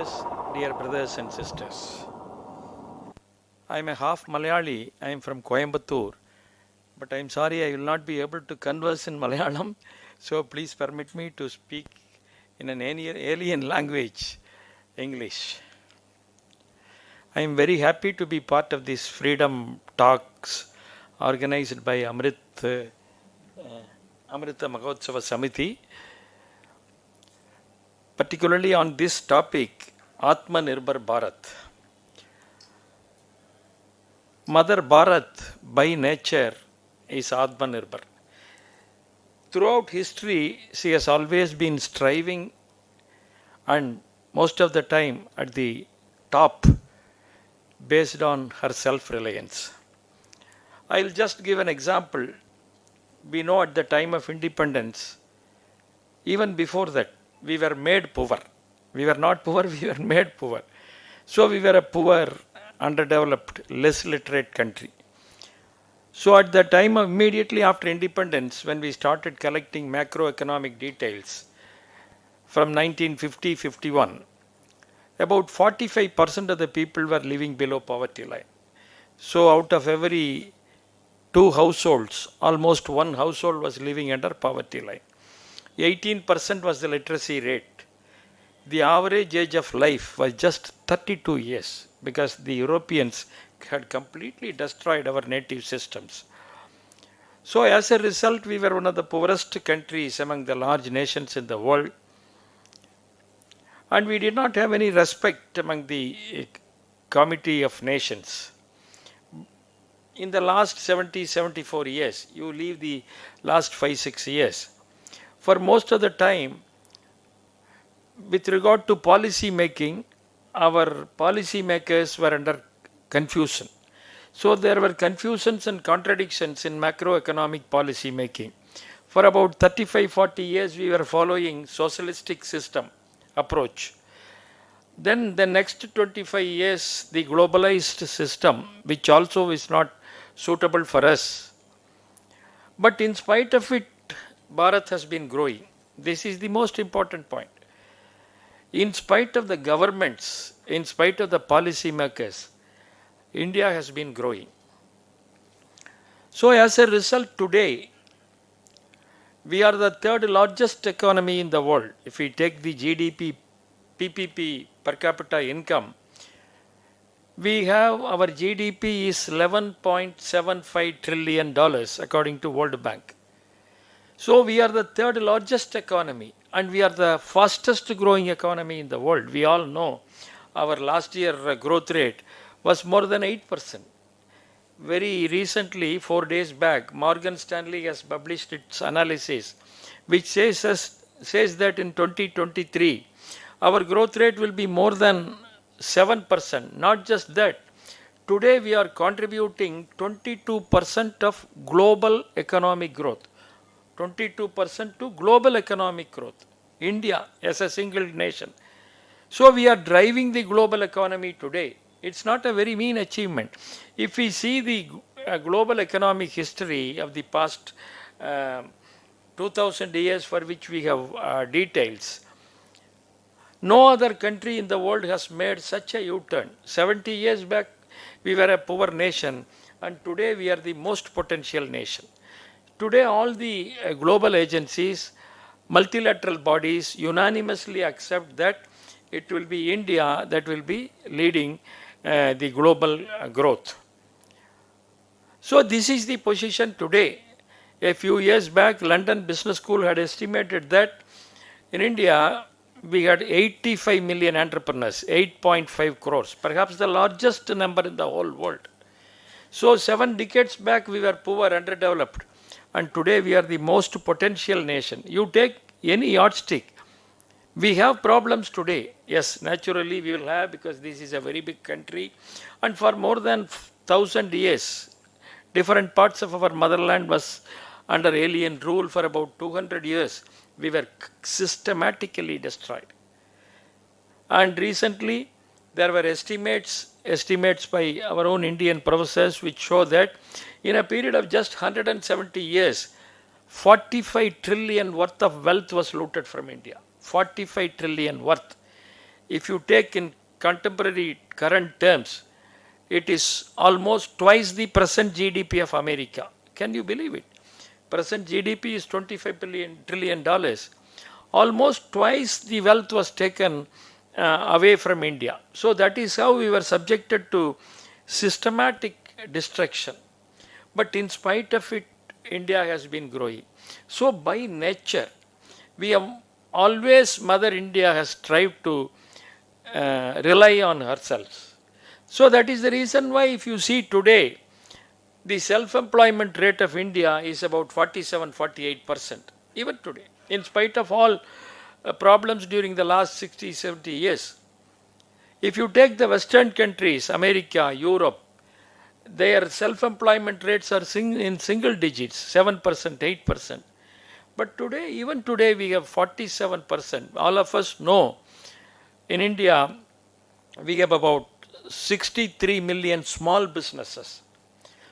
speakers, dear brothers and sisters. I am a half Malayali. I am from Coimbatore. But I am sorry I will not be able to converse in Malayalam. So please permit me to speak in an alien language, English. I am very happy to be part of these freedom talks organized by Amrita Mahotsava Samiti, particularly on this topic, Atma Nirbhar Bharat. Mother Bharat by nature is Atma Nirbhar. Throughout history, she has always been striving and most of the time at the top based on her self-reliance. I will just give an example. We know at the time of independence, even before that, we were made poor. We were not poor, we were made poor. So we were a poor, underdeveloped, less literate country. So at the time of immediately after independence, when we started collecting macroeconomic details from 1950-51, about 45% of the people were living below poverty line. So out of every 2 households, almost 1 household was living under poverty line. 18% was the literacy rate. The average age of life was just 32 years because the Europeans had completely destroyed our native systems. So as a result, we were one of the poorest countries among the large nations in the world. And we did not have any respect among the Committee of Nations. In the last 74 years, you leave the last 5-6 years. For most of the time, with regard to policy making, our policy makers were under confusion. So there were confusions and contradictions in macroeconomic policy making. For about 35-40 years, we were following socialistic system approach. Then the next 25 years, the globalized system, which also is not suitable for us. But in spite of it, Bharat has been growing. This is the most important point. In spite of the governments, in spite of the policy makers, India has been growing. So as a result, today, we are the third largest economy in the world. If we take the GDP, PPP, per capita income, we have our GDP is $11.75 trillion according to World Bank. So we are the third largest economy and we are the fastest growing economy in the world. We all know our last year growth rate was more than 8%. Very recently, 4 days back, Morgan Stanley has published its analysis which says that in 2023, our growth rate will be more than 7%. Not just that, today we are contributing 22% of global economic growth. 22% to global economic growth. India as a single nation. So we are driving the global economy today. It's not a very mean achievement. If we see the global economic history of the past 2000 years for which we have details, no other country in the world has made such a U-turn. 70 years back, we were a poor nation and today we are the most potential nation. Today, all the global agencies, multilateral bodies unanimously accept that it will be India that will be leading the global growth. So this is the position today. A few years back, London Business School had estimated that in India, we had 85 million entrepreneurs, 8.5 crores, perhaps the largest number in the whole world. So 7 decades back, we were poor, underdeveloped. And today we are the most potential nation. You take any yardstick. We have problems today. Yes, naturally we will have because this is a very big country. And for more than 1,000 years, different parts of our motherland was under alien rule for about 200 years. We were systematically destroyed. And recently there were estimates by our own Indian professors which show that in a period of just 170 years, 45 trillion worth of wealth was looted from India. 45 trillion worth. if you take in contemporary current terms, it is almost twice the present GDP of America. Can you believe it? Present GDP is $25 trillion. Almost twice the wealth was taken away from India. So that is how we were subjected to systematic destruction. But in spite of it, India has been growing. So by nature, we have always, Mother India has strived to rely on herself. So that is the reason why if you see today, the self-employment rate of India is about 47-48%, even today, in spite of all problems during the last 60-70 years. If you take the Western countries, America, Europe, their self-employment rates are in single digits, 7%, 8%. But today, even today, we have 47%. All of us know in India, we have about 63 million small businesses.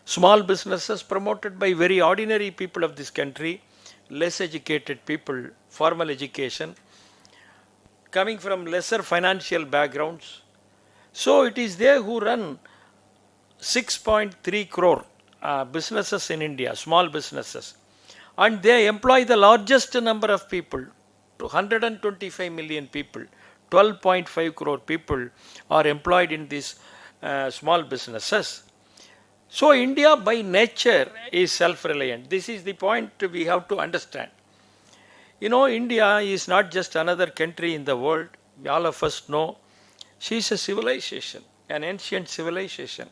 Small businesses promoted by very ordinary people of this country, less educated people, formal education, coming from lesser financial backgrounds. So it is they who run 6.3 crore businesses in India, small businesses. And they employ the largest number of people, 125 million people. 12.5 crore people are employed in these small businesses. So India by nature is self-reliant. This is the point we have to understand. You know, India is not just another country in the world. All of us know she is a civilization, an ancient civilization.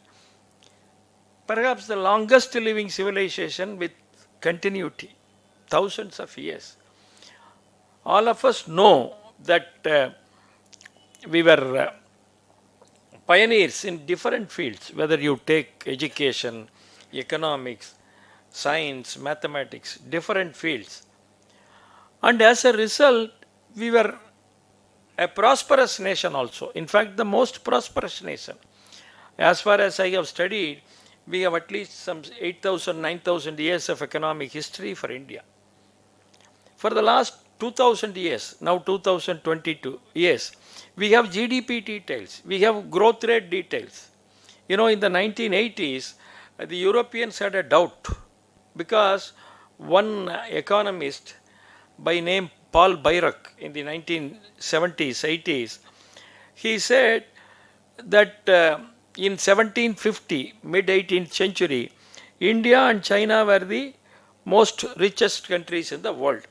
Perhaps the longest living civilization with continuity, thousands of years. All of us know that we were pioneers in different fields, whether you take education, economics, science, mathematics, different fields. And as a result, we were a prosperous nation also. In fact, the most prosperous nation. As far as I have studied, we have at least some 8,000, 9,000 years of economic history for India. For the last 2,000 years, now 2022 years, we have GDP details, we have growth rate details. You know, in the 1980s, the Europeans had a doubt because one economist by name Paul Bayrak in the 1970s, 80s, he said that in 1750, mid-18th century, India and China were the most richest countries in the world.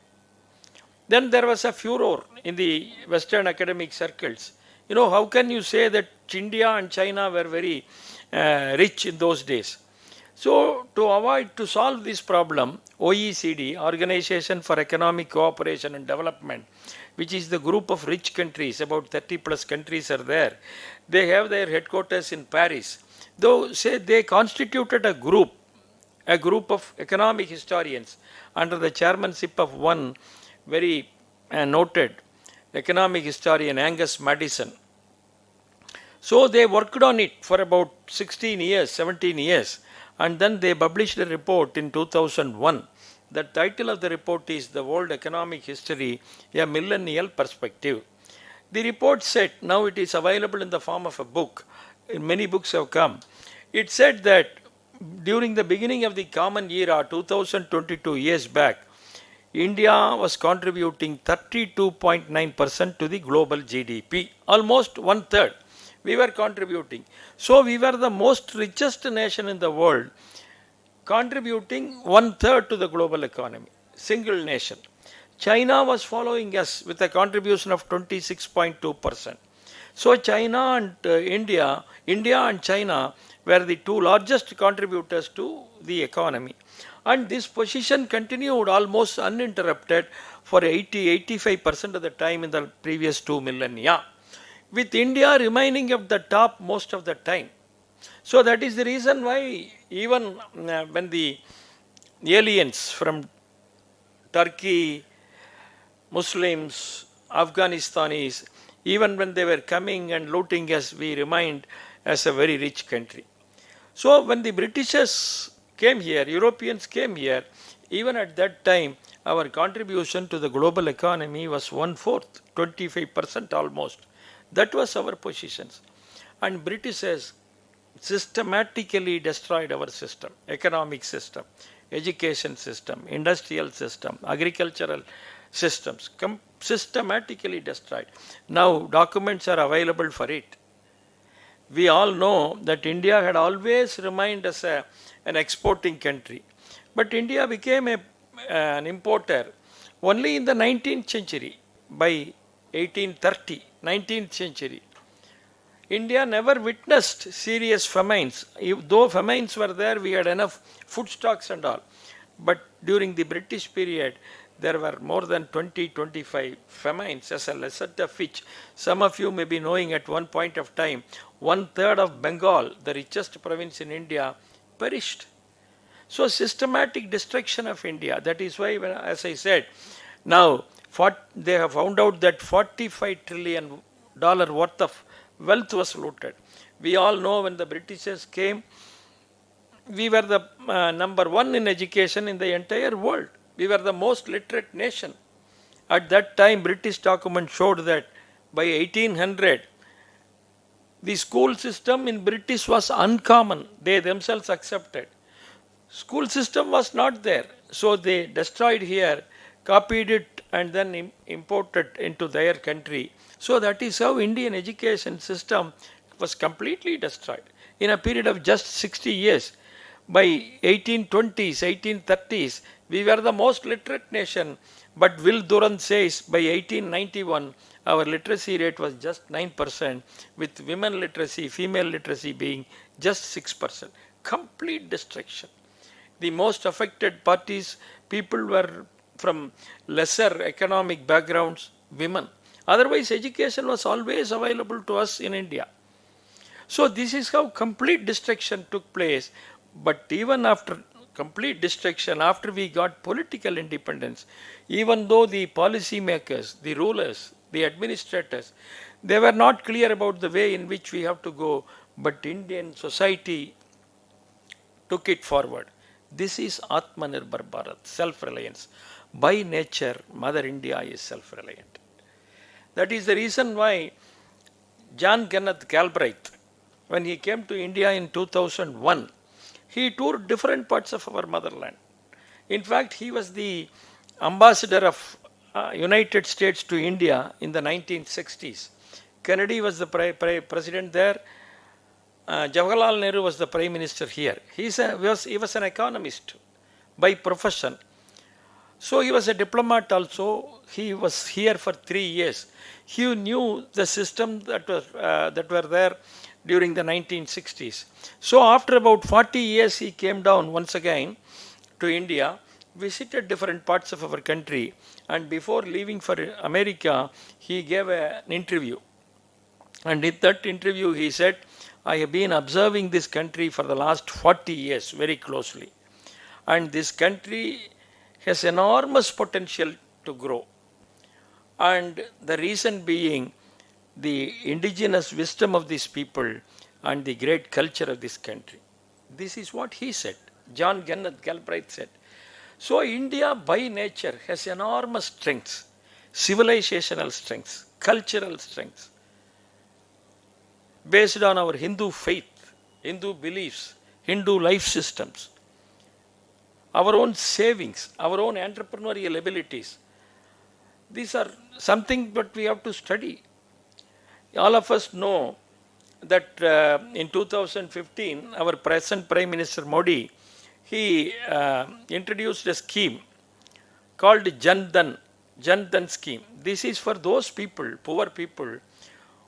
Then there was a furor in the Western academic circles. You know, how can you say that India and China were very rich in those days? So, to solve this problem, OECD, Organization for Economic Cooperation and Development, which is the group of rich countries, about 30 plus countries are there. They have their headquarters in Paris. Though, say they constituted a group of economic historians under the chairmanship of one very noted economic historian, Angus Madison. So they worked on it for about 16 years, 17 years, and then they published a report in 2001. The title of the report is The World Economic History, a Millennial Perspective. The report said, now it is available in the form of a book, many books have come. It said that during the beginning of the common era, 2022 years back, India was contributing 32.9% to the global GDP, almost one third. We were contributing. So we were the most richest nation in the world, contributing one third to the global economy, single nation. China was following us with a contribution of 26.2%. So China and India and China were the two largest contributors to the economy. And this position continued almost uninterrupted for 80-85% of the time in the previous 2 millennia, with India remaining at the top most of the time. So that is the reason why even when the aliens from Turkey, Muslims, Afghanistanis, even when they were coming and looting us, we remained as a very rich country. So when the Britishers came here, Europeans came here, even at that time, our contribution to the global economy was 1/4, 25% almost. That was our positions. And British has systematically destroyed our system, economic system, education system, industrial system, agricultural systems, systematically destroyed. Now documents are available for it. We all know that India had always remained as an exporting country. But India became an importer only in the 19th century, by 1830, 19th century. India never witnessed serious famines. Though famines were there, we had enough food stocks and all. But during the British period, there were more than 20-25 famines, as a result of which some of you may be knowing at one point of time, 1/3 of Bengal, the richest province in India, perished. So systematic destruction of India. That is why, as I said, now they have found out that $45 trillion worth of wealth was looted. We all know when the Britishers came, we were the number one in education in the entire world. We were the most literate nation. At that time, British document showed that by 1800, the school system in British was uncommon. They themselves accepted. School system was not there. So they destroyed here, copied it, and then imported into their country. So that is how Indian education system was completely destroyed in a period of just 60 years. By 1820s, 1830s, we were the most literate nation. But Will Durant says by 1891, our literacy rate was just 9%, with women literacy, female literacy being just 6%. Complete destruction. The most affected parties, people were from lesser economic backgrounds, women. Otherwise, education was always available to us in India. So this is how complete destruction took place. But even after complete destruction, after we got political independence, even though the policy makers, the rulers, the administrators, they were not clear about the way in which we have to go, but Indian society took it forward. This is Atma Nirbhar Bharat, self-reliance. By nature, Mother India is self-reliant. That is the reason why John Kenneth Galbraith, when he came to India in 2001, he toured different parts of our motherland. In fact, he was the ambassador of United States to India in the 1960s. Kennedy was the president there. Jawaharlal Nehru was the prime minister here. He was an economist by profession. So he was a diplomat also. He was here for 3 years. He knew the system that were there during the 1960s. So after about 40 years, he came down once again to India, visited different parts of our country, and before leaving for America, he gave an interview. And in that interview, he said, I have been observing this country for the last 40 years very closely. And this country has enormous potential to grow. And the reason being the indigenous wisdom of these people and the great culture of this country. This is what he said. John Kenneth Galbraith said. So India by nature has enormous strengths, civilizational strengths, cultural strengths, based on our Hindu faith, Hindu beliefs, Hindu life systems, our own savings, our own entrepreneurial abilities. These are something that we have to study. All of us know that in 2015, our present Prime Minister Modi, he introduced a scheme called Jan Dhan scheme. This is for those people, poor people,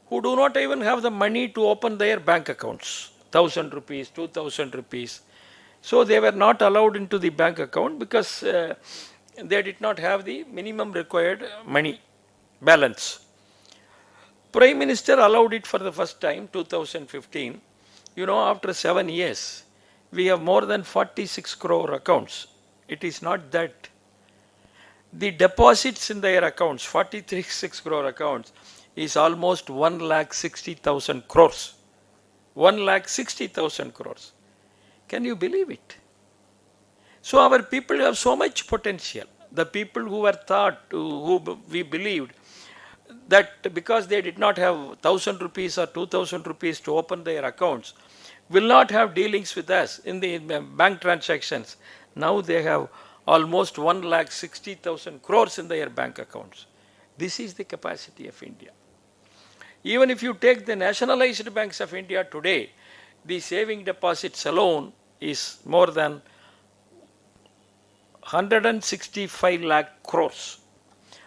who do not even have the money to open their bank accounts, 1,000 rupees, 2,000 rupees. So they were not allowed into the bank account because they did not have the minimum required money balance. Prime Minister allowed it for the first time, 2015. You know, after 7 years, we have more than 46 crore accounts. It is not that. The deposits in their accounts, 46 crore accounts, is almost 1,60,000 crores. 1,60,000 crores. Can you believe it? So our people have so much potential. The people who were thought, who we believed, that because they did not have 1000 rupees or 2000 rupees to open their accounts, will not have dealings with us in the bank transactions. Now they have almost 1,60,000 crores in their bank accounts. This is the capacity of India. Even if you take the nationalized banks of India today, the saving deposits alone is more than 165 lakh crores.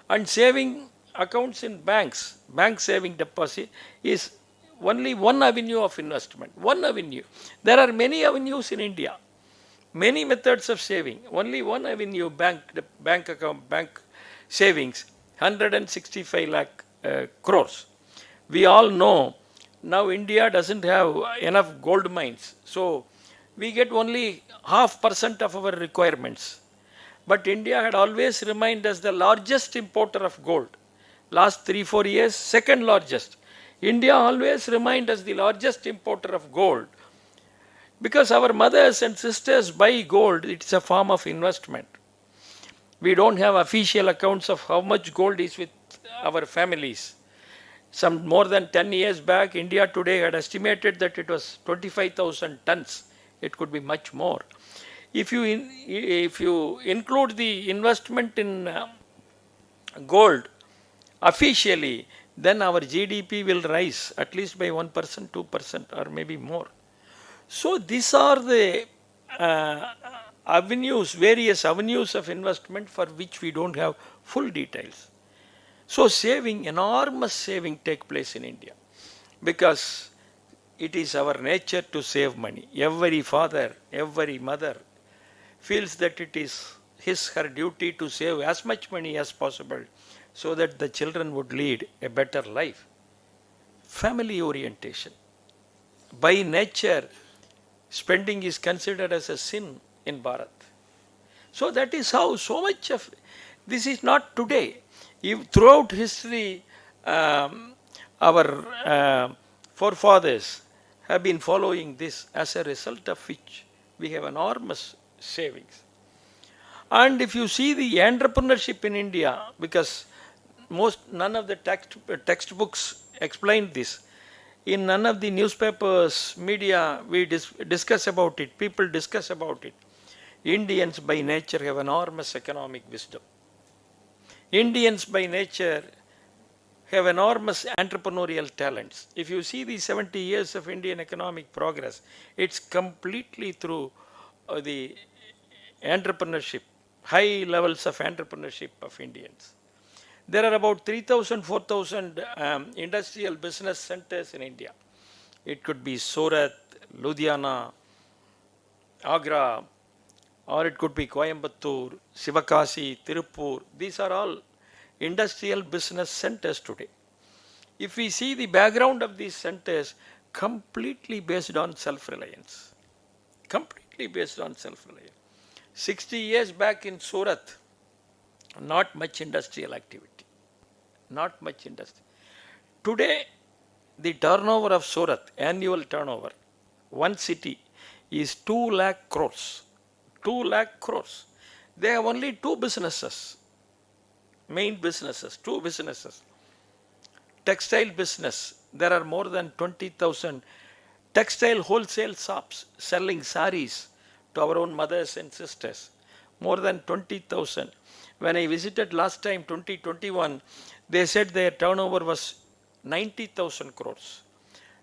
And saving accounts in banks, bank saving deposit is only one avenue of investment. One avenue. There are many avenues in India, many methods of saving. Only one avenue, bank account, bank savings, 165 lakh crores. We all know now India doesn't have enough gold mines, so we get only 0.5% of our requirements. But India had always remained as the largest importer of gold. Last 3-4 years, second largest. India always remained as the largest importer of gold. Because our mothers and sisters buy gold, it's a form of investment. We don't have official accounts of how much gold is with our families. Some more than 10 years back, India today had estimated that it was 25,000 tons. It could be much more. If you include the investment in gold officially, then our GDP will rise at least by 1%, 2% or maybe more. So these are the avenues, various avenues of investment for which we don't have full details. So saving, enormous saving take place in India because it is our nature to save money. Every father, every mother feels that it is his, her duty to save as much money as possible so that the children would lead a better life. Family orientation. By nature, spending is considered as a sin in Bharat. So that is how so much of this is not today. Throughout history, our forefathers have been following this, as a result of which we have enormous savings. And if you see the entrepreneurship in India, because none of the textbooks explain this, in none of the newspapers, media, we discuss about it, people discuss about it. Indians by nature have enormous economic wisdom. Indians by nature have enormous entrepreneurial talents. If you see the 70 years of Indian economic progress, it's completely through the entrepreneurship, high levels of entrepreneurship of Indians. There are about 3,000, 4,000 industrial business centers in India. It could be Surat, Ludhiana, Agra, or it could be Coimbatore, Sivakasi, Tirupur. These are all industrial business centers today. If we see the background of these centers, completely based on self-reliance. Completely based on self-reliance. 60 years back in Surat, not much industrial activity. Not much industry. Today, the turnover of Surat, annual turnover, one city, is 2 lakh crores. 2 lakh crores. They have only two businesses, main businesses, two businesses. Textile business, there are more than 20,000 textile wholesale shops selling saris to our own mothers and sisters. More than 20,000. When I visited last time, 2021, they said their turnover was 90,000 crores.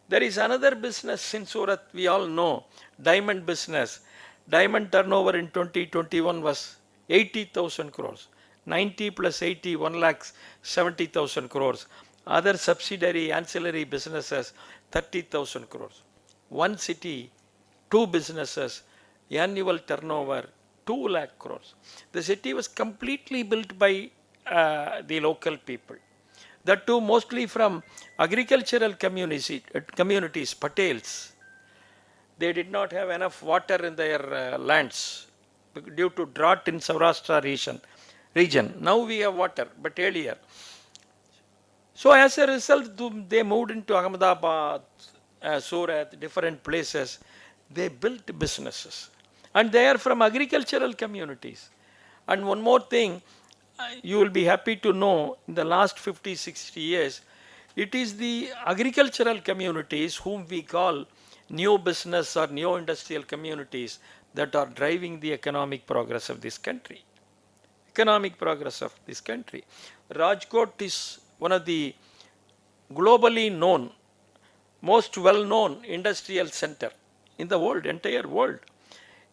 There is another business in Surat, we all know, diamond business. Diamond turnover in 2021 was 80,000 crores. 90 plus 80, 1,70,000 crores. Other subsidiary ancillary businesses, 30,000 crores. One city, two businesses, annual turnover, 2 lakh crores. The city was completely built by the local people. That too mostly from agricultural communities, Patels. They did not have enough water in their lands due to drought in Saurashtra region. Now we have water, but earlier. So as a result, they moved into Ahmedabad, Surat, different places. They built businesses. And they are from agricultural communities. And one more thing, you will be happy to know in the last 50, 60 years, it is the agricultural communities whom we call new business or new industrial communities that are driving the economic progress of this country. Economic progress of this country. Rajkot is one of the globally known, most well-known industrial center in the world, entire world.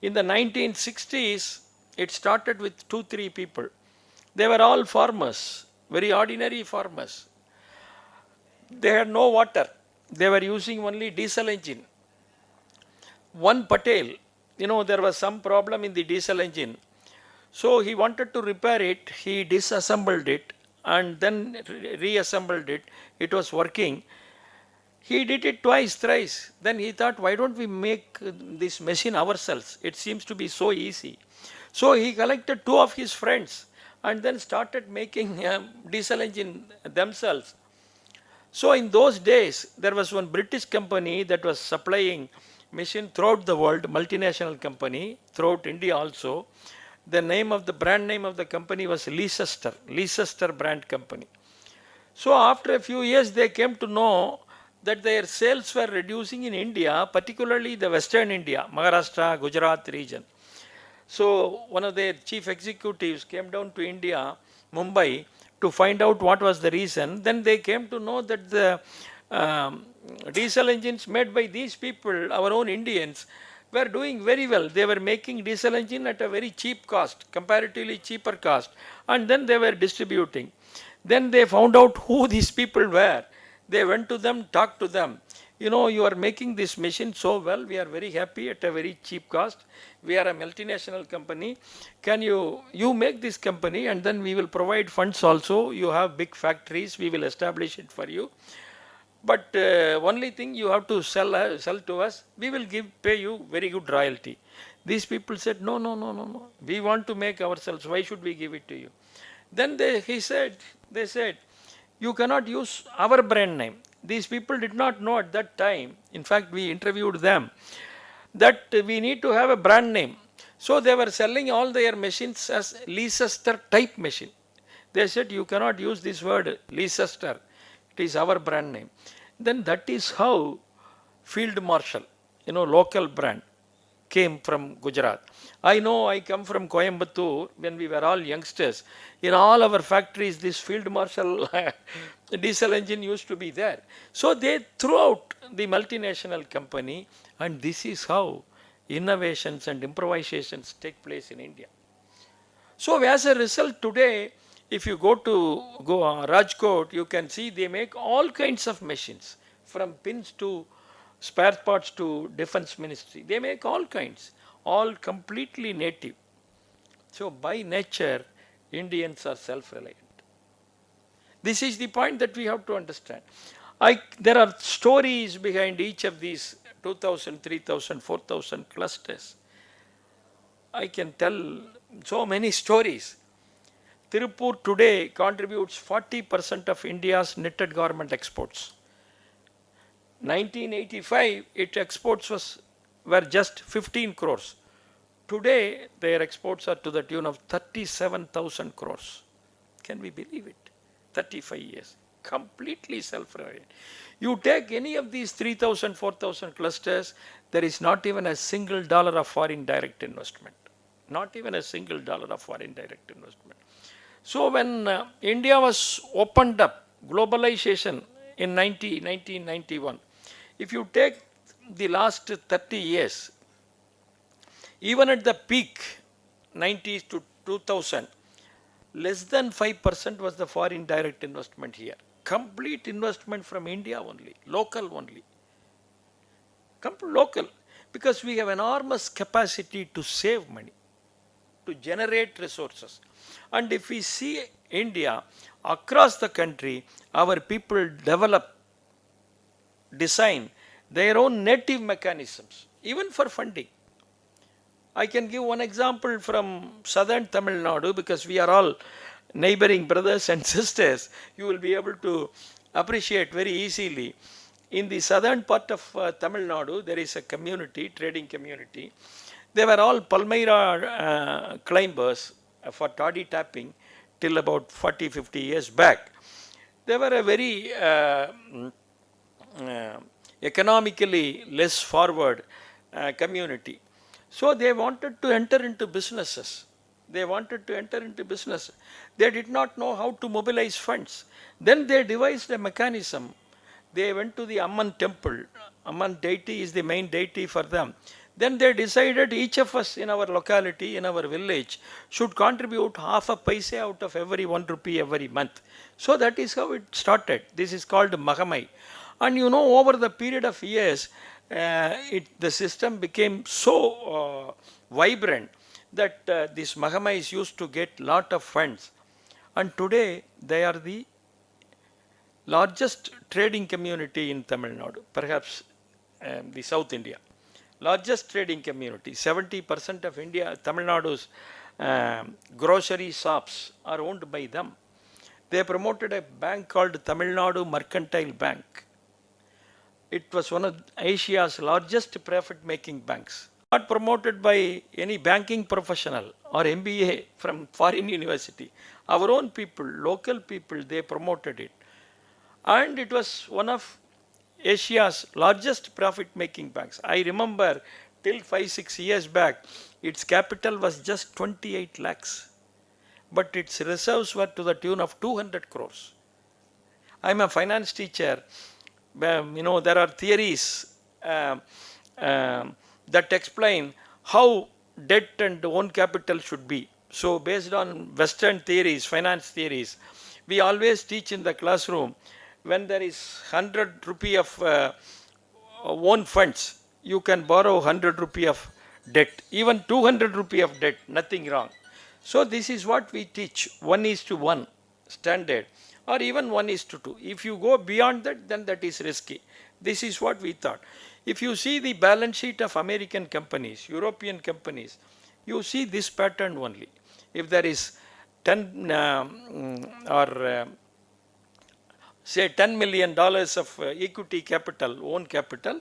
In the 1960s, it started with 2-3 people. They were all farmers, very ordinary farmers. They had no water. They were using only diesel engine. One Patel, there was some problem in the diesel engine. So he wanted to repair it. He disassembled it and then reassembled it. It was working. He did it twice, thrice. Then he thought, why don't we make this machine ourselves? It seems to be so easy. So he collected 2 of his friends and then started making diesel engine themselves. So in those days, there was one British company that was supplying machine throughout the world, multinational company, throughout India also. The brand name of the company was Leicester brand company. So after a few years, they came to know that their sales were reducing in India, particularly the Western India, Maharashtra, Gujarat region. So one of their chief executives came down to India, Mumbai, to find out what was the reason. Then they came to know that the diesel engines made by these people, our own Indians, were doing very well. They were making diesel engine at a very cheap cost, comparatively cheaper cost, and then they were distributing. Then they found out who these people were. They went to them, talked to them. You are making this machine so well. We are very happy at a very cheap cost. We are a multinational company. Can you make this company and then we will provide funds also. You have big factories. We will establish it for you. But only thing you have to sell to us. We will pay you very good royalty. These people said, no. We want to make ourselves. Why should we give it to you? Then they said, you cannot use our brand name. These people did not know at that time. In fact, we interviewed them that we need to have a brand name. So they were selling all their machines as Leicester type machine. They said, you cannot use this word Leicester. It is our brand name. Then that is how Field Marshal, local brand, came from Gujarat. I know I come from Coimbatore when we were all youngsters. In all our factories, this Field Marshal diesel engine used to be there. So they threw out the multinational company, and this is how innovations and improvisations take place in India. So as a result, today, if you go Rajkot, you can see they make all kinds of machines, from pins to spare parts to defense ministry. They make all kinds, all completely native. So by nature, Indians are self-reliant. This is the point that we have to understand. There are stories behind each of these 2,000, 3,000, 4,000 clusters. I can tell so many stories. Tirupur today contributes 40% of India's knitted garment exports. 1985, its exports were just 15 crores. Today, their exports are to the tune of 37,000 crores. Can we believe it? 35 years. Completely self-reliant. You take any of these 3,000, 4,000 clusters, there is not even a single dollar of foreign direct investment. Not even a single dollar of foreign direct investment. So when India was opened up, globalization in 1991, if you take the last 30 years, even at the peak, 90s to 2000, less than 5% was the foreign direct investment here. Complete investment from India only, local only. Local, because we have enormous capacity to save money, to generate resources. And if we see India, across the country, our people design their own native mechanisms, even for funding. I can give one example from southern Tamil Nadu, because we are all neighboring brothers and sisters. You will be able to appreciate very easily. In the southern part of Tamil Nadu, there is a community, trading community. They were all Palmyra climbers for toddy tapping. till about 40-50 years back, they were a very economically less forward community. So they wanted to enter into businesses. They wanted to enter into business. They did not know how to mobilize funds. Then they devised a mechanism. They went to the Amman temple. Amman deity is the main deity for them. Then they decided each of us in our locality, in our village, should contribute half a paise out of every 1 rupee every month. So that is how it started. This is called Mahamai. And you know, over the period of years, the system became so vibrant that these Mahamais used to get lot of funds. And today they are the largest trading community in Tamil Nadu, perhaps the South India. Largest trading community. 70% of India, Tamil Nadu's grocery shops are owned by them. They promoted a bank called Tamil Nadu Mercantile Bank. It was one of Asia's largest profit-making banks. Not promoted by any banking professional or MBA from foreign university. Our own people, local people, they promoted it. And it was one of Asia's largest profit-making banks. I remember till 5-6 years back, its capital was just 28 lakhs. But its reserves were to the tune of 200 crores. I'm a finance teacher. You know, there are theories that explain how debt and own capital should be. So based on Western theories, finance theories, we always teach in the classroom, when there is 100 rupee of own funds, you can borrow 100 rupee of debt. Even 200 rupee of debt, nothing wrong. So this is what we teach, 1:1 standard, or even 1:2. If you go beyond that, then that is risky. This is what we thought. If you see the balance sheet of American companies, European companies, you see this pattern only. If there is 10 say $10 million of equity capital, own capital,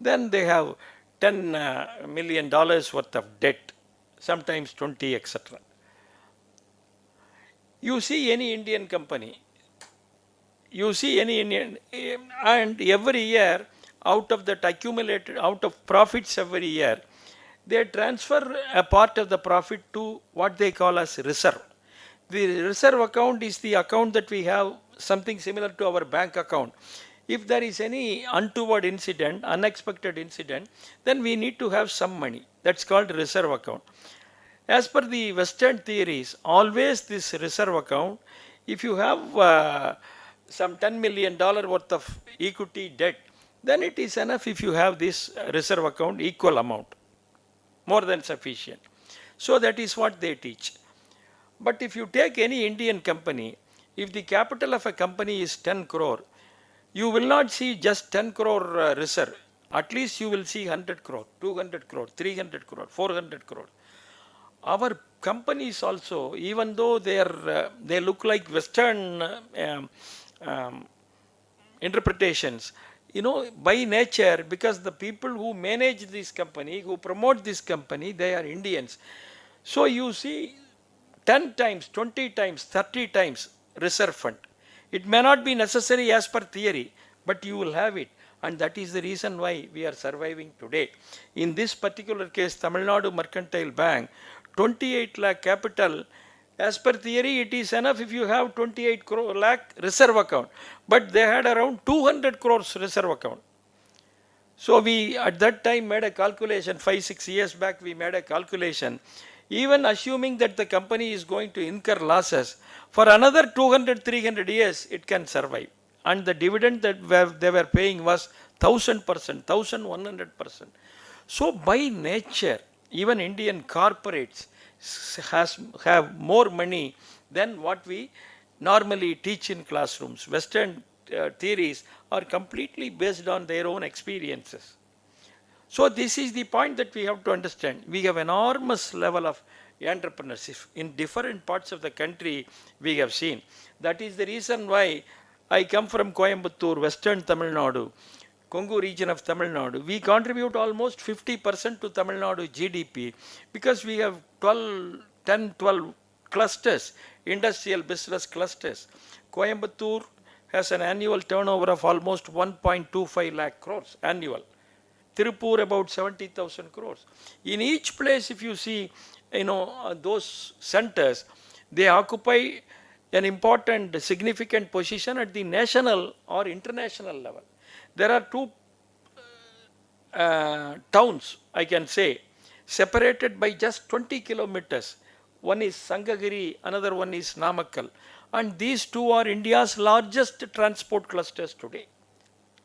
then they have $10 million worth of debt, sometimes 20, etc. You see any Indian company, you see any Indian, and every year, out of that accumulated, out of profits every year, they transfer a part of the profit to what they call as reserve. The reserve account is the account that we have, something similar to our bank account. If there is any untoward incident, unexpected incident, then we need to have some money. That's called reserve account. As per the Western theories, always this reserve account, if you have some $10 million worth of equity debt, then it is enough if you have this reserve account equal amount, more than sufficient. So that is what they teach. But if you take any Indian company, if the capital of a company is 10 crore, you will not see just 10 crore reserve. At least you will see 100 crore, 200 crore, 300 crore, 400 crore. Our companies also, even though they look like Western interpretations, you know, by nature, because the people who manage this company, who promote this company, they are Indians. So you see 10 times, 20 times, 30 times reserve fund. It may not be necessary as per theory, but you will have it. And that is the reason why we are surviving today. In this particular case, Tamil Nadu Mercantile Bank, 28 lakh capital, as per theory, it is enough if you have 28 lakh reserve account. But they had around 200 crores reserve account. So we at that time made a calculation, 5-6 years back we made a calculation. Even assuming that the company is going to incur losses, for another 200-300 years it can survive. And the dividend that they were paying was 1000%, 1100%. So by nature, even Indian corporates have more money than what we normally teach in classrooms. Western theories are completely based on their own experiences. So this is the point that we have to understand. We have enormous level of entrepreneurship in different parts of the country we have seen. That is the reason why I come from Coimbatore, Western Tamil Nadu, Kongu region of Tamil Nadu. We contribute almost 50% to Tamil Nadu GDP because we have 10, 12 clusters, industrial business clusters. Coimbatore has an annual turnover of almost 1.25 lakh crores annual. Tirupur about 70,000 crores. In each place, if you see, those centers, they occupy an important, significant position at the national or international level. There are two towns, I can say, separated by just 20 kilometers. One is Sangagiri, another one is Namakkal. And these two are India's largest transport clusters today.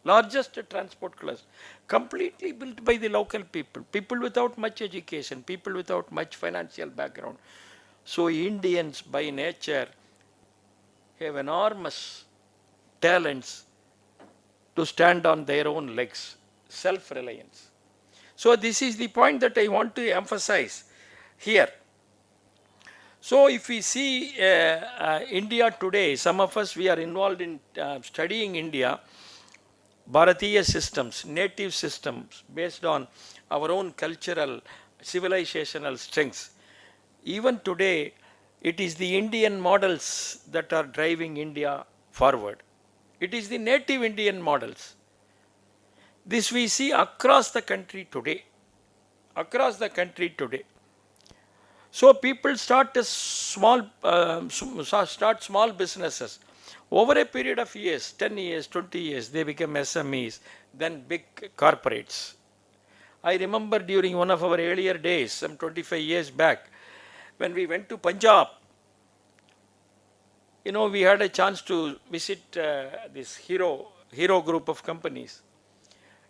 Largest transport cluster, completely built by the local people, people without much education, people without much financial background. So Indians by nature have enormous talents to stand on their own legs, self-reliance. So this is the point that I want to emphasize here. So if we see India today, some of us, we are involved in studying India, Bharatiya systems, native systems based on our own cultural, civilizational strengths. Even today, it is the Indian models that are driving India forward. It is the native Indian models. This we see across the country today. Across the country today. So people start small businesses. Over a period of years, 10 years, 20 years, they become SMEs, then big corporates. I remember during one of our earlier days, some 25 years back, when we went to Punjab, we had a chance to visit this Hero group of companies.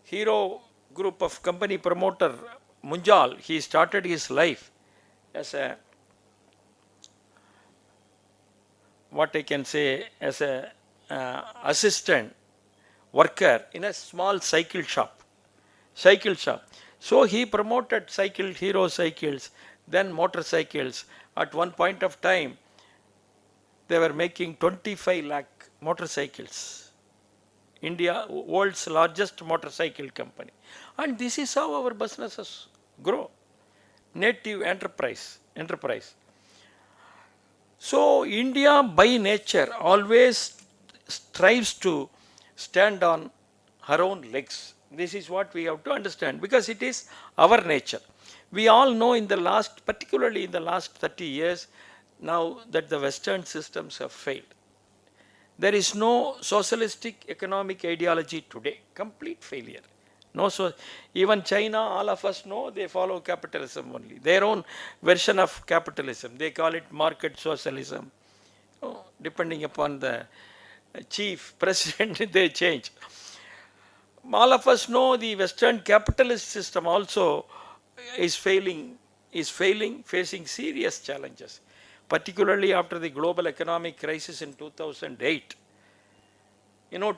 Hero group of company promoter, Munjal, he started his life as a, what I can say, as a assistant worker in a small cycle shop. So he promoted Hero cycles, then motorcycles. At one point of time, they were making 25 lakh motorcycles. India, world's largest motorcycle company. And this is how our businesses grow. Native enterprise. So India by nature always strives to stand on her own legs. This is what we have to understand, because it is our nature. We all know particularly in the last 30 years, now that the Western systems have failed. There is no socialistic economic ideology today. Complete failure. Even China, all of us know, they follow capitalism only. Their own version of capitalism. They call it market socialism. Depending upon the chief president, they change. All of us know the Western capitalist system also is failing, facing serious challenges, particularly after the global economic crisis in 2008.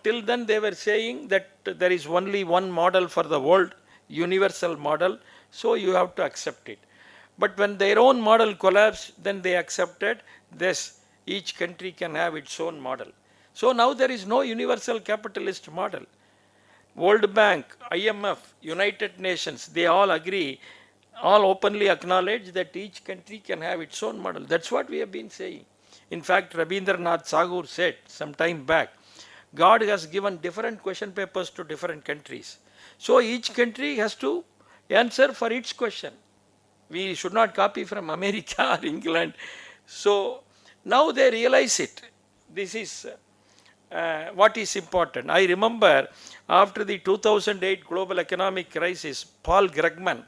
Till then they were saying that there is only one model for the world, universal model, so you have to accept it. But when their own model collapsed, then they accepted this, each country can have its own model. So now there is no universal capitalist model. World Bank, IMF, United Nations, they all agree, all openly acknowledge that each country can have its own model. That's what we have been saying. In fact, Rabindranath Tagore said some time back, God has given different question papers to different countries. So each country has to answer for its question. We should not copy from America or England. So now they realize it. This is what is important. I remember after the 2008 global economic crisis, Paul Krugman,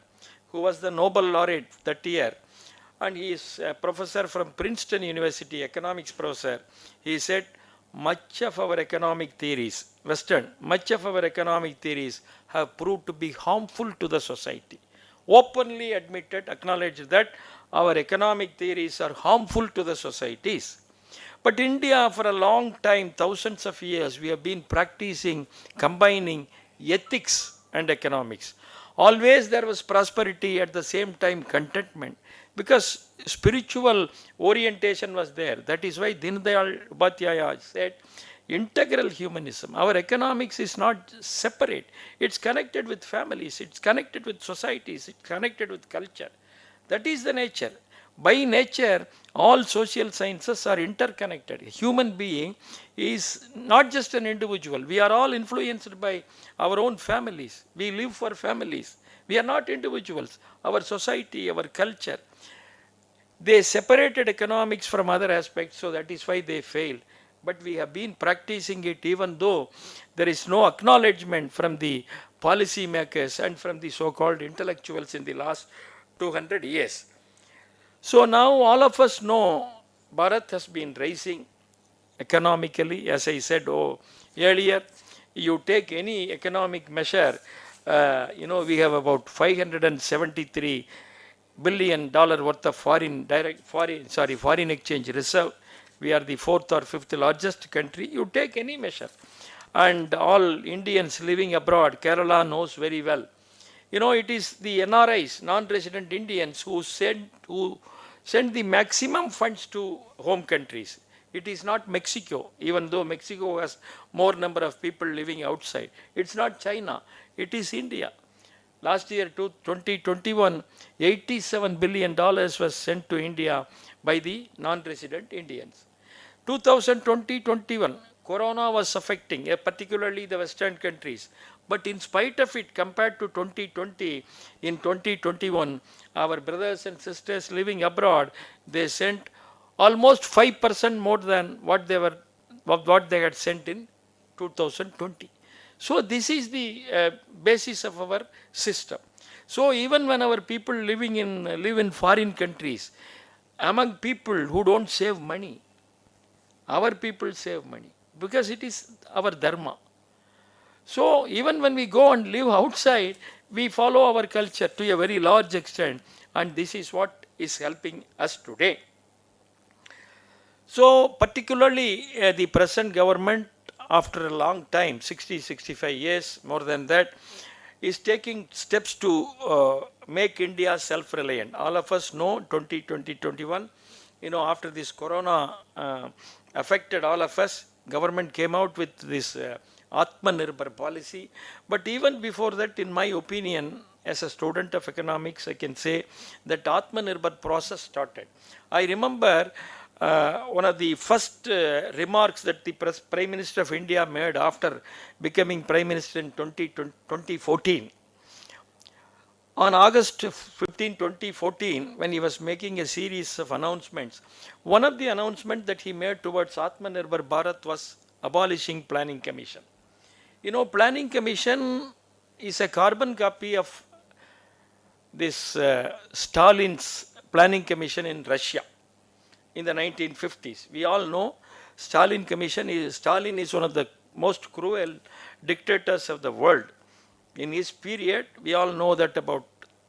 who was the Nobel laureate that year, and he is a professor from Princeton University, economics professor, he said, much of our economic theories, much of our economic theories have proved to be harmful to the society. Openly admitted, acknowledged that our economic theories are harmful to the societies. But India, for a long time, thousands of years, we have been practicing, combining ethics and economics. Always there was prosperity, at the same time contentment, because spiritual orientation was there. That is why Dindayal Upadhyaya said, integral humanism. Our economics is not separate. It's connected with families, it's connected with societies, it's connected with culture. That is the nature. By nature, all social sciences are interconnected. A human being is not just an individual. We are all influenced by our own families. We live for families. We are not individuals. Our society, our culture. They separated economics from other aspects, so that is why they failed. But we have been practicing it even though there is no acknowledgement from the policy makers and from the so-called intellectuals in the last 200 years. So now all of us know Bharat has been rising economically. As I said earlier, you take any economic measure, we have about $573 billion worth of foreign exchange reserve. We are the 4th or 5th largest country. You take any measure. And all Indians living abroad, Kerala knows very well. It is the NRIs, non-resident Indians, who send the maximum funds to home countries. It is not Mexico, even though Mexico has more number of people living outside. It's not China, it is India. Last year, 2021, $87 billion was sent to India by the non-resident Indians. 2020-21, Corona was affecting, particularly the Western countries. But in spite of it, compared to 2020, in 2021, our brothers and sisters living abroad, they sent almost 5% more than what they had sent in 2020. So this is the basis of our system. So even when our people live in foreign countries, among people who don't save money, our people save money because it is our dharma. So even when we go and live outside, we follow our culture to a very large extent, and this is what is helping us today. So particularly the present government, after a long time, 60-65 years, more than that, is taking steps to make India self-reliant. All of us know 2020-21, after this Corona affected all of us, government came out with this Atma Nirbhar policy. But even before that, in my opinion, as a student of economics, I can say that Atma Nirbhar process started. I remember one of the first remarks that the Prime Minister of India made after becoming Prime Minister in 2014. On August 15, 2014, when he was making a series of announcements, one of the announcements that he made towards Atma Nirbhar Bharat was abolishing Planning Commission. Planning Commission is a carbon copy of this Stalin's Planning Commission in Russia in the 1950s. We all know Stalin is one of the most cruel dictators of the world. In his period, we all know that about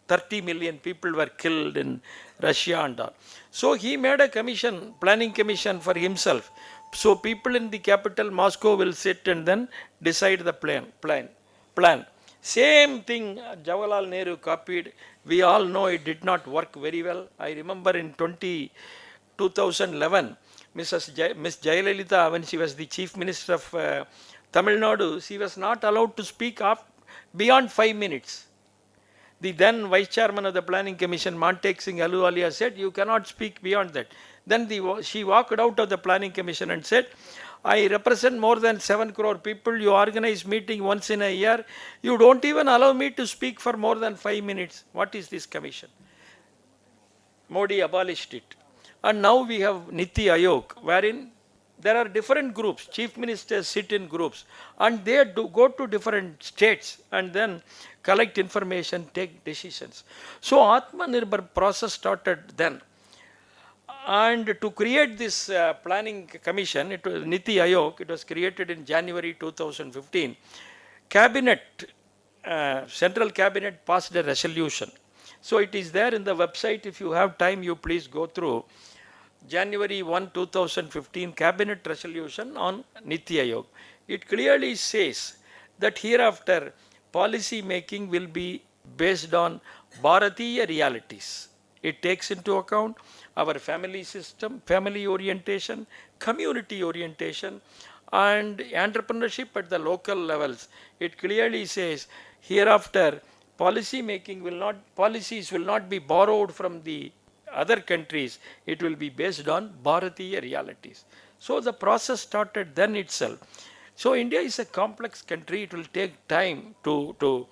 30 million people were killed in Russia and all. So he made a planning commission for himself. So people in the capital, Moscow, will sit and then decide the plan. Same thing Jawaharlal Nehru copied. We all know it did not work very well. I remember in 2011, Miss Jayalalitha, when she was the Chief Minister of Tamil Nadu, she was not allowed to speak beyond 5 minutes. The then Vice Chairman of the Planning Commission, Mantek Singh Ahluwalia, said, you cannot speak beyond that. Then she walked out of the Planning Commission and said, I represent more than 7 crore people. You organize meeting once in a year. You don't even allow me to speak for more than 5 minutes. What is this commission? Modi abolished it. And now we have Niti Aayog, wherein there are different groups. Chief ministers sit in groups and they go to different states and then collect information, take decisions. So Atma Nirbhar process started then. And to create this planning commission, it was Niti Aayog, it was created in January 2015. Central Cabinet passed a resolution. So it is there in the website. If you have time, you please go through. January 1, 2015 Cabinet resolution on Niti Aayog. It clearly says that hereafter policy making will be based on Bharatiya realities. It takes into account our family system, family orientation, community orientation, and entrepreneurship at the local levels. It clearly says hereafter policies will not be borrowed from the other countries, it will be based on Bharatiya realities. So the process started then itself. So India is a complex country. It will take time to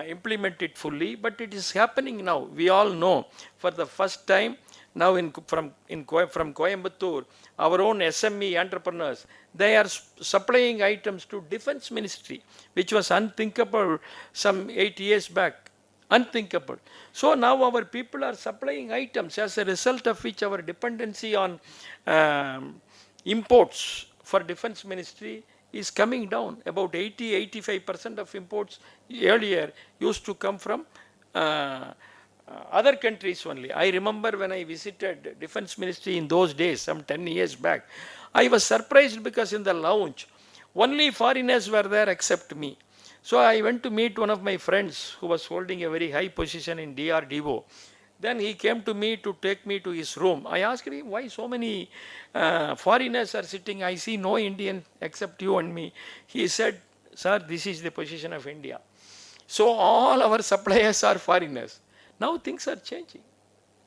implement it fully, but it is happening now. We all know for the first time now from Coimbatore, our own SME entrepreneurs, they are supplying items to Defense Ministry, which was unthinkable some 8 years back. Unthinkable. So now our people are supplying items, as a result of which our dependency on imports for Defense Ministry is coming down. About 80-85% of imports earlier used to come from other countries only. I remember when I visited Defense Ministry in those days, some 10 years back, I was surprised because in the lounge, only foreigners were there except me. So I went to meet one of my friends who was holding a very high position in DRDO. Then he came to me to take me to his room. I asked him, why so many foreigners are sitting? I see no Indian except you and me. He said, sir, this is the position of India. So all our suppliers are foreigners. Now things are changing.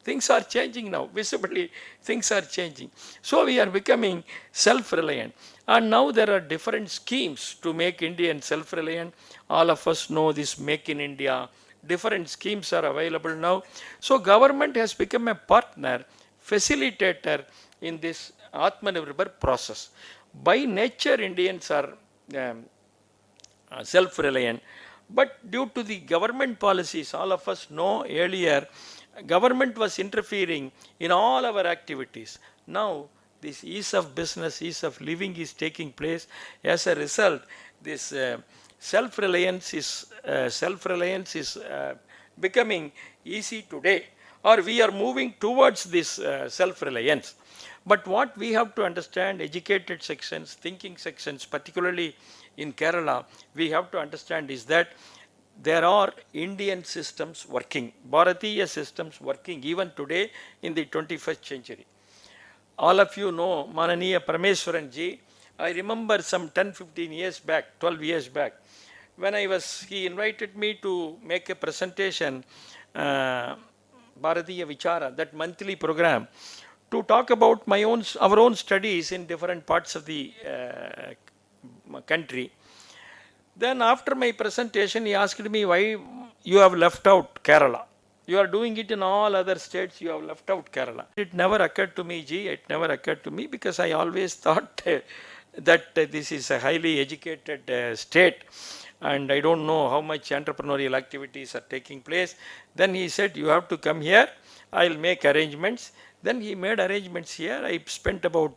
Things are changing now. Visibly, things are changing. So we are becoming self-reliant. And now there are different schemes to make Indians self-reliant. All of us know this Make in India. Different schemes are available now. So government has become a partner, facilitator in this Atma Nirbhar Bharat process. By nature, Indians are self-reliant. But due to the government policies, all of us know earlier, government was interfering in all our activities. Now, this ease of business, ease of living is taking place. As a result, this self-reliance is becoming easy today, or we are moving towards this self-reliance. But what we have to understand, educated sections, thinking sections, particularly in Kerala, we have to understand is that there are Indian systems working, Bharatiya systems working even today in the 21st century. All of you know Mananiya Parameswaram ji. I remember some 10-15 years back, 12 years back, when he invited me to make a presentation, Bharatiya Vichara, that monthly program, to talk about our own studies in different parts of the country. Then after my presentation, he asked me why you have left out Kerala. You are doing it in all other states, you have left out Kerala. It never occurred to me, it never occurred to me, because I always thought that this is a highly educated state and I don't know how much entrepreneurial activities are taking place. Then he said, you have to come here, I'll make arrangements. Then he made arrangements here. I spent about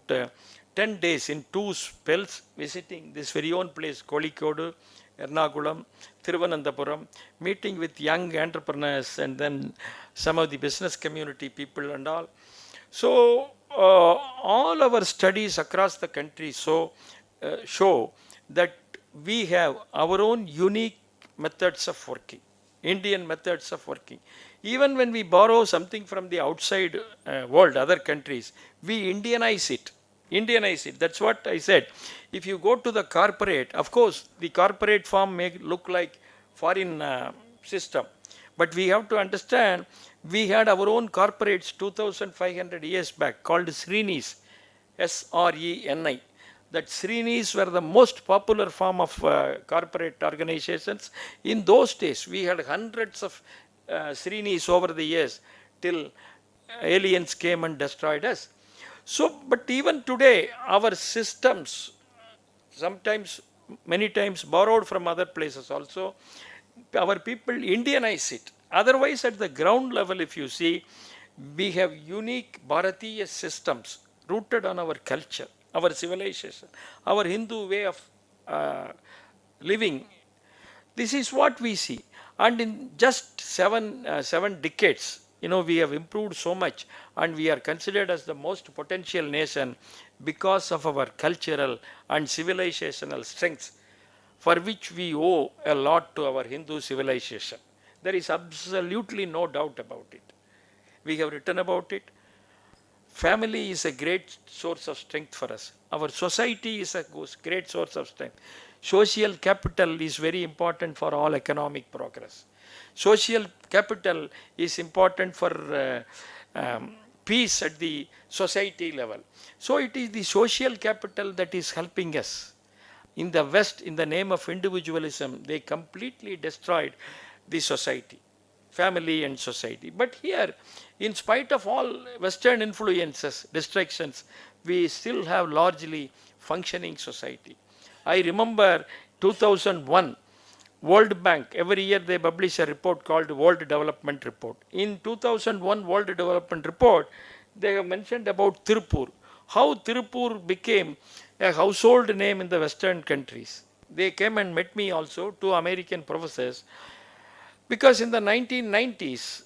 10 days in 2 spells visiting this very own place, Kozhikkode, Ernakulam, Thiruvananthapuram, meeting with young entrepreneurs and then some of the business community people and all. So all our studies across the country show that we have our own unique methods of working, Indian methods of working. Even when we borrow something from the outside world, other countries, we Indianize it. That's what I said. If you go to the corporate, of course, the corporate form may look like foreign system. But we have to understand, we had our own corporates 2,500 years back called Srenis, S-R-E-N-I. That Srenis were the most popular form of corporate organizations. In those days, we had hundreds of Srenis over the years till aliens came and destroyed us. So, but even today, our systems, sometimes, many times borrowed from other places also, our people Indianize it. Otherwise, at the ground level, if you see, we have unique Bharatiya systems rooted on our culture, our civilization, our Hindu way of living. This is what we see. And in just seven decades, we have improved so much and we are considered as the most potential nation because of our cultural and civilizational strengths, for which we owe a lot to our Hindu civilization. There is absolutely no doubt about it. We have written about it. Family is a great source of strength for us. Our society is a great source of strength. Social capital is very important for all economic progress. Social capital is important for peace at the society level. So it is the social capital that is helping us. In the West, in the name of individualism, they completely destroyed the society, family and society. But here, in spite of all Western influences, distractions, we still have largely functioning society. I remember 2001, World Bank, every year they publish a report called World Development Report. In 2001 World Development Report, they have mentioned about Tirupur, how Tirupur became a household name in the Western countries. They came and met me also, two American professors, because in the 1990s,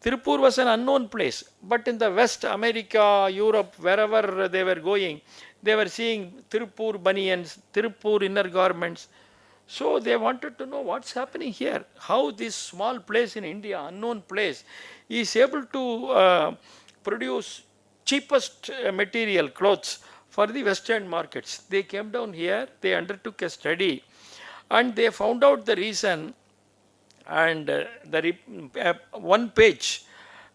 Tirupur was an unknown place, but in the West, America, Europe, wherever they were going, they were seeing Tirupur banians, Tirupur inner garments. So they wanted to know what's happening here, how this small place in India, unknown place, is able to produce cheapest material, clothes for the Western markets. They came down here, they undertook a study, and they found out the reason. And the one page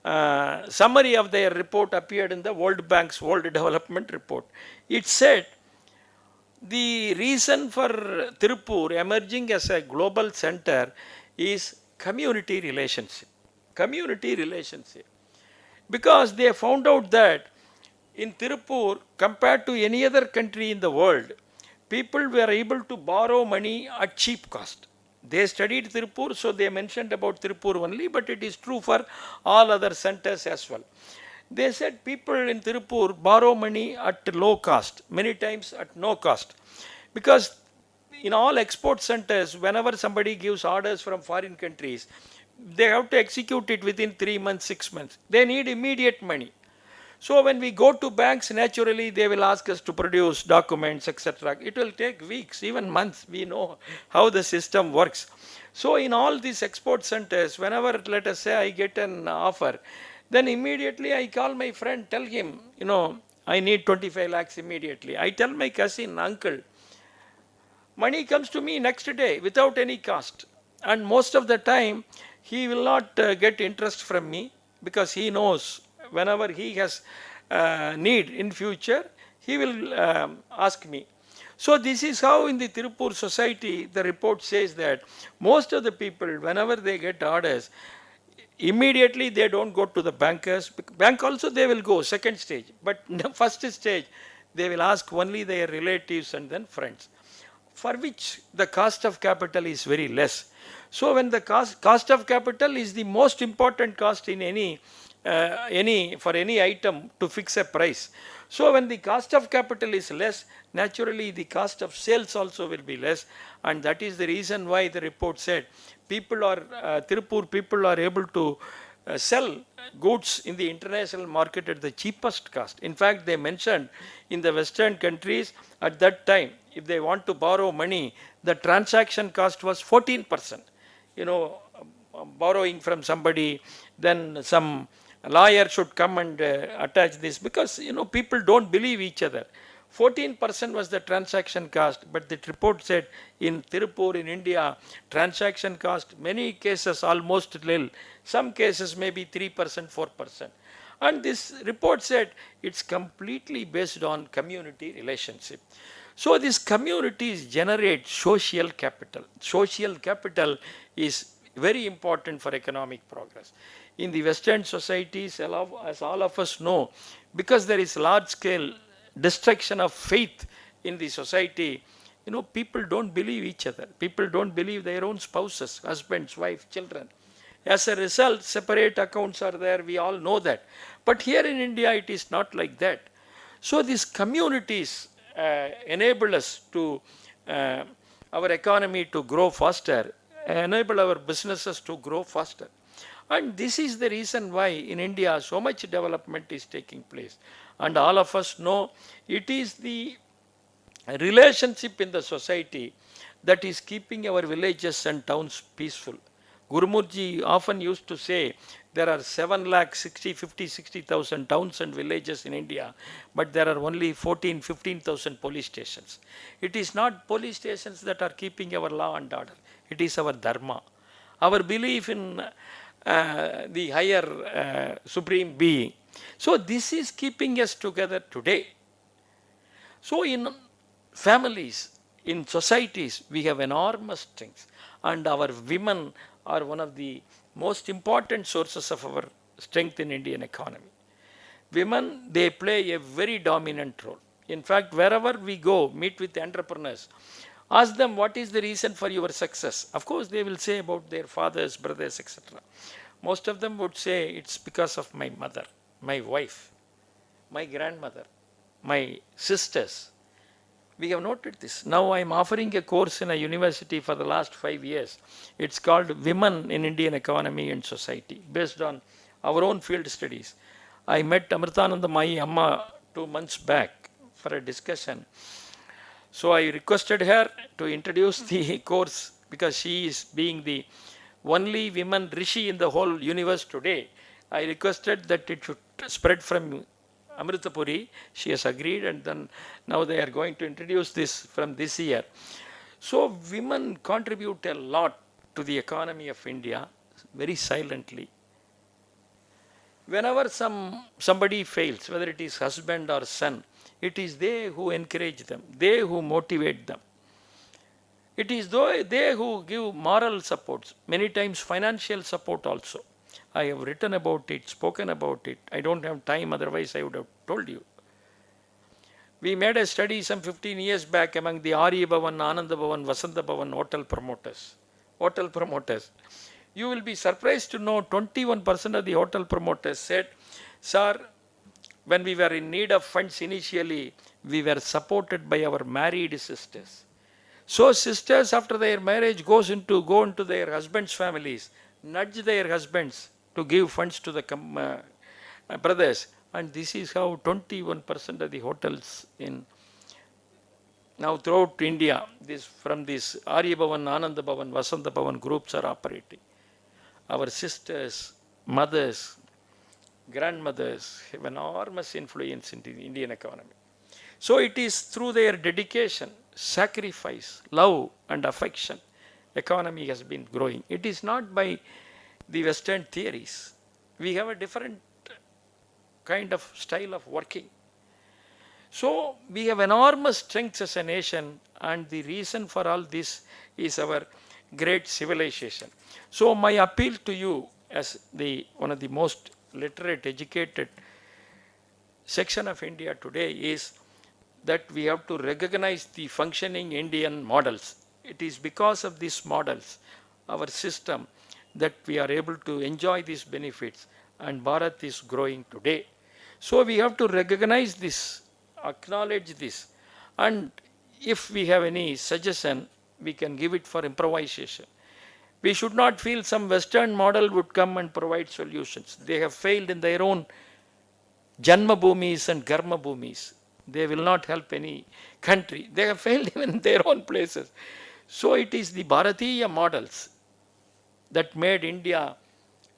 summary of their report appeared in the World Bank's World Development Report. It said the reason for Tirupur emerging as a global center is community relationship. Community relationship. Because they found out that in Tirupur, compared to any other country in the world, people were able to borrow money at cheap cost. They studied Tirupur, so they mentioned about Tirupur only, but it is true for all other centers as well. They said people in Tirupur borrow money at low cost, many times at no cost. Because in all export centers, whenever somebody gives orders from foreign countries, they have to execute it within 3 months, 6 months. They need immediate money. So when we go to banks, naturally they will ask us to produce documents, etc. It will take weeks, even months. We know how the system works. So in all these export centers, whenever, let us say, I get an offer, then immediately I call my friend, tell him, I need 25 lakhs immediately. I tell my cousin, uncle, money comes to me next day without any cost. And most of the time, he will not get interest from me, because he knows whenever he has need in future, he will ask me. So this is how in the Tirupur society, the report says that most of the people, whenever they get orders, immediately they don't go to the bankers. Bank also they will go, second stage. But in the first stage, they will ask only their relatives and then friends, for which the cost of capital is very less. So when the cost of capital is the most important cost in any item to fix a price. So when the cost of capital is less, naturally the cost of sales also will be less, and that is the reason why the report said Tirupur people are able to sell goods in the international market at the cheapest cost. In fact, they mentioned in the Western countries at that time, if they want to borrow money, the transaction cost was 14%. Borrowing from somebody, then some lawyer should come and attach this, because people don't believe each other. 14% was the transaction cost, but the report said in Tirupur in India, transaction cost, many cases almost nil, some cases maybe 3%, 4%. And this report said it's completely based on community relationship. So these communities generate social capital. Social capital is very important for economic progress. In the Western societies, as all of us know, because there is large scale destruction of faith in the society, people don't believe each other. People don't believe their own spouses, husbands, wife, children. As a result, separate accounts are there, we all know that. But here in India, it is not like that. So these communities enable us to, our economy to grow faster, enable our businesses to grow faster. And this is the reason why in India so much development is taking place. And all of us know it is the relationship in the society that is keeping our villages and towns peaceful. Gurumurji often used to say there are 7,60,000 towns and villages in India, but there are only 15,000 police stations. It is not police stations that are keeping our law and order. It is our dharma. Our belief in the higher supreme being. So this is keeping us together today. So in families, in societies, we have enormous strengths, and our women are one of the most important sources of our strength in Indian economy. Women, they play a very dominant role. In fact, wherever we go, meet with entrepreneurs, ask them what is the reason for your success. Of course, they will say about their fathers, brothers, etc. Most of them would say it's because of my mother, my wife, my grandmother, my sisters. We have noted this. Now I am offering a course in a university for the last 5 years. It's called Women in Indian Economy and Society, based on our own field studies. I met Amritananda Mai Amma 2 months back for a discussion. So I requested her to introduce the course because she is being the only women rishi in the whole universe today. I requested that it should spread from Amritapuri. She has agreed, and then now they are going to introduce this from this year. So women contribute a lot to the economy of India very silently. Whenever somebody fails, whether it is husband or son, it is they who encourage them, they who motivate them. It is they who give moral support, many times financial support also. I have written about it, spoken about it. I don't have time, otherwise I would have told you. We made a study some 15 years back among the Arya Bhavan, Ananda Bhavan, Vasanta Bhavan hotel promoters. Hotel promoters. You will be surprised to know 21% of the hotel promoters said, sir, when we were in need of funds initially, we were supported by our married sisters. So sisters after their marriage go into their husbands' families, nudge their husbands to give funds to the brothers. And this is how 21% of the hotels in now throughout India, from this Arya Bhavan, Ananda Bhavan, Vasanta Bhavan groups are operating. Our sisters, mothers, grandmothers have enormous influence in the Indian economy. So it is through their dedication, sacrifice, love and affection, economy has been growing. It is not by the Western theories. We have a different kind of style of working. So we have enormous strengths as a nation, and the reason for all this is our great civilization. So my appeal to you as one of the most literate, educated section of India today is that we have to recognize the functioning Indian models. It is because of these models, our system, that we are able to enjoy these benefits, and Bharat is growing today. So we have to recognize this, acknowledge this, and if we have any suggestion, we can give it for improvisation. We should not feel some Western model would come and provide solutions. They have failed in their own Janma Bhumis and Karma Bhumis. They will not help any country. They have failed even in their own places. So it is the Bharatiya models that made India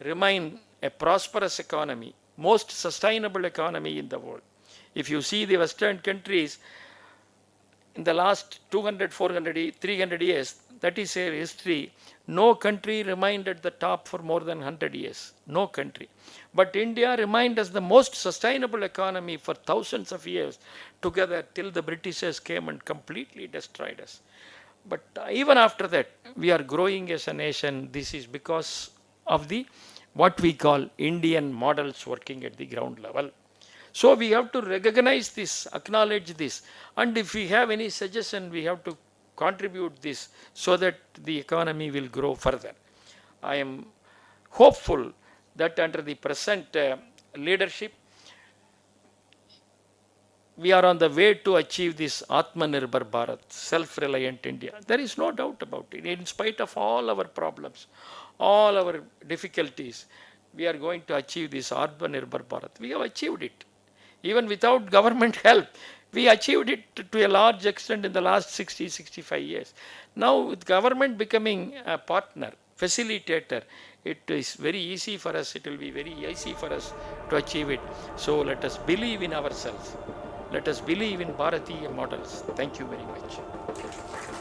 remain a prosperous economy, most sustainable economy in the world. If you see the Western countries, in the last 200, 400, 300 years, that is a history, no country remained at the top for more than 100 years. No country. But India remained as the most sustainable economy for thousands of years together till the Britishers came and completely destroyed us. But even after that, we are growing as a nation. This is because of what we call Indian models working at the ground level. So we have to recognize this, acknowledge this, and if we have any suggestion, we have to contribute this so that the economy will grow further. I am hopeful that under the present leadership, we are on the way to achieve this Atma Nirbhar Bharat, self-reliant India. There is no doubt about it. In spite of all our problems, all our difficulties, we are going to achieve this Atma Nirbhar Bharat. We have achieved it. Even without government help, we achieved it to a large extent in the last 60, 65 years. Now with government becoming a partner, facilitator, it is very easy for us, it will be very easy for us to achieve it. So let us believe in ourselves. Let us believe in Bharatiya models. Thank you very much.